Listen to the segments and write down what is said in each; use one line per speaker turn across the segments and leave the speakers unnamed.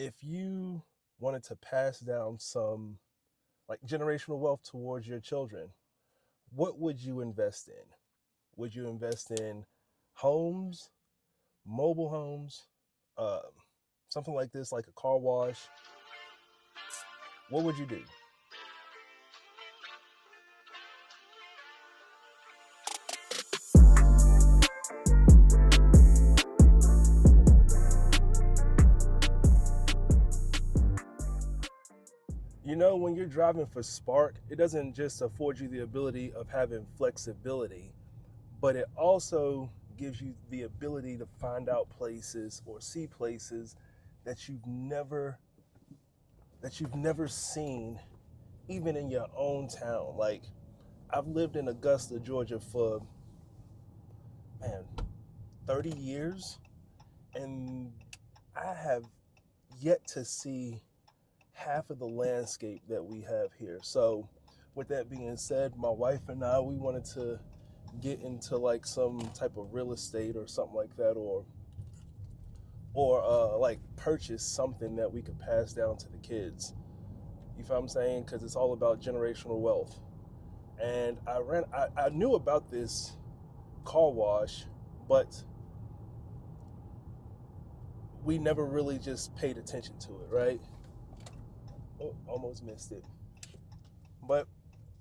if you wanted to pass down some like generational wealth towards your children, what would you invest in? Would you invest in homes, mobile homes, um, something like this, like a car wash? What would you do? You know, when you're driving for Spark, it doesn't just afford you the ability of having flexibility, but it also gives you the ability to find out places or see places that you've never seen even in your own town. Like, I've lived in Augusta, Georgia for, man, 30 years, and I have yet to see half of the landscape that we have here. So, with that being said, my wife and I, we wanted to get into like some type of real estate or something like that, or like purchase something that we could pass down to the kids. You feel what I'm saying? Because it's all about generational wealth. And I knew about this car wash, but we never really just paid attention to it, right? Oh, almost missed it. But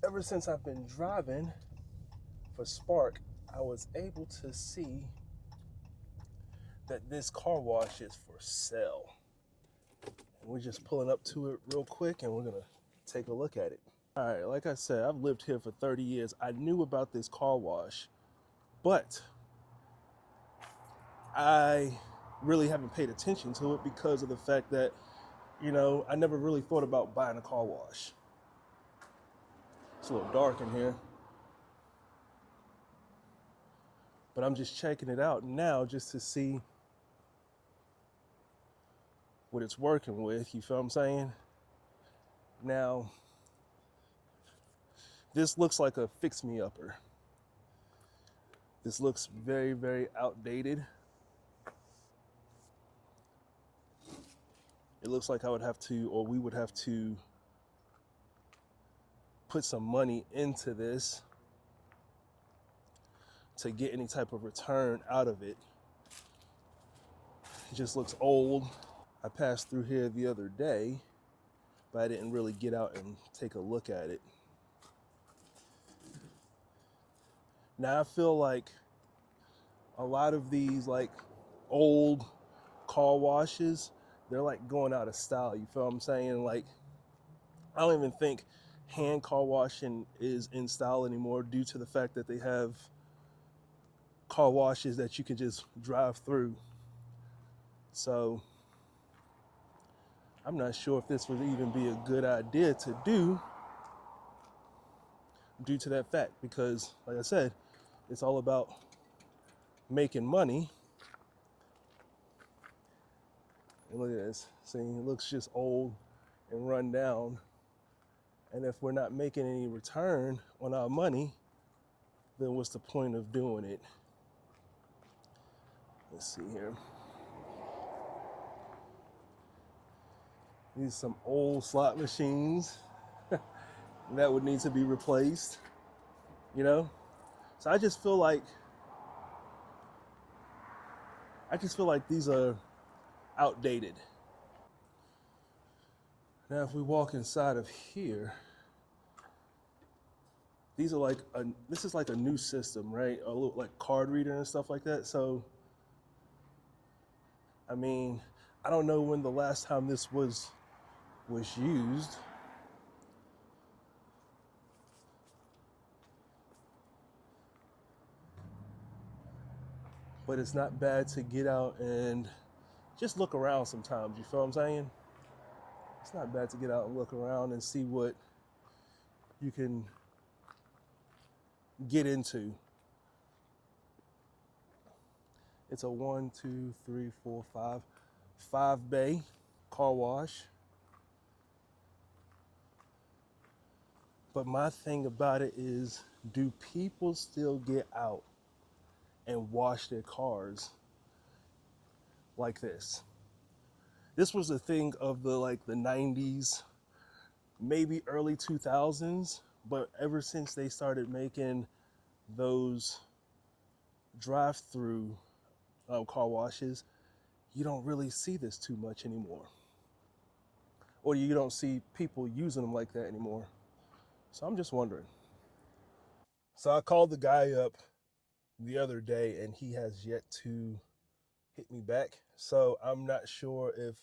ever since I've been driving for Spark, I was able to see that this car wash is for sale. And we're just pulling up to it real quick and we're going to take a look at it. All right, like I said, I've lived here for 30 years. I knew about this car wash, but I really haven't paid attention to it because of the fact that, I never really thought about buying a car wash. It's a little dark in here, but I'm just checking it out now just to see what it's working with. You feel what I'm saying? Now, this looks like a fix-me-upper. This looks very, very outdated. It looks like I would have to, or we would have to put some money into this to get any type of return out of it. It just looks old. I passed through here the other day, but I didn't really get out and take a look at it. Now I feel like a lot of these like old car washes, they're like going out of style. You feel what I'm saying? Like, I don't even think hand car washing is in style anymore due to the fact that they have car washes that you can just drive through. So I'm not sure if this would even be a good idea to do due to that fact, because like I said, it's all about making money. And look at this. See, it looks just old and run down. And if we're not making any return on our money, then what's the point of doing it? Let's see here. These are some old slot machines that would need to be replaced, you know? So I just feel like these are outdated. Now if we walk inside of here, these are this is like a new system, right? A little like card reader and stuff like that. So I mean, I don't know when the last time this was used. But it's not bad to get out and just look around sometimes. You feel what I'm saying? It's not bad to get out and look around and see what you can get into. It's a 1, 2, 3, 4, 5 bay car wash. But my thing about it is, do people still get out and wash their cars like this? This was a thing of the 90s, maybe early 2000s, but ever since they started making those drive-through car washes, you don't really see this too much anymore, or you don't see people using them like that anymore. So I'm just wondering. So I called the guy up the other day, and he has yet to hit me back. So I'm not sure if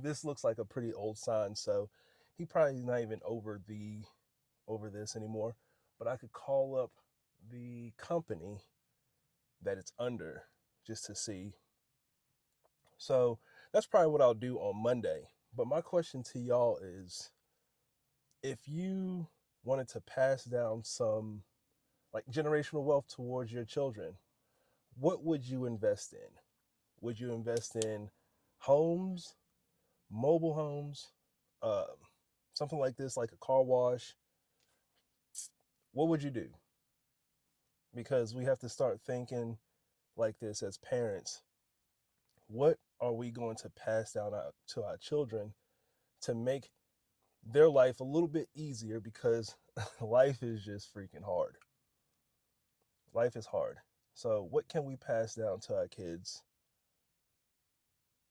this looks like a pretty old sign. So he probably not even over this anymore. But I could call up the company that it's under just to see. So that's probably what I'll do on Monday. But my question to y'all is, if you wanted to pass down some like generational wealth towards your children, what would you invest in? Would you invest in homes, mobile homes, um, something like this, like a car wash? What would you do? Because we have to start thinking like this as parents. What are we going to pass down to our children to make their life a little bit easier? Because life is just freaking hard. Life is hard. So, what can we pass down to our kids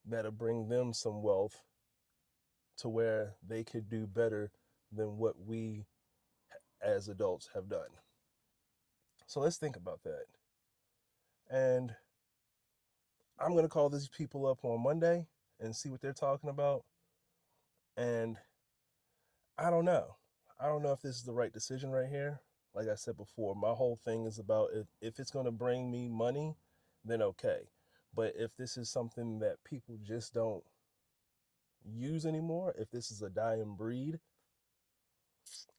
that'll bring them some wealth to where they could do better than what we as adults have done? So, let's think about that. And I'm going to call these people up on Monday and see what they're talking about. And I don't know. I don't know if this is the right decision right here. Like I said before, my whole thing is about if it's going to bring me money, then okay. But if this is something that people just don't use anymore, if this is a dying breed,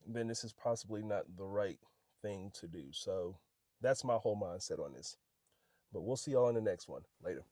then this is possibly not the right thing to do. So that's my whole mindset on this. But we'll see y'all in the next one. Later.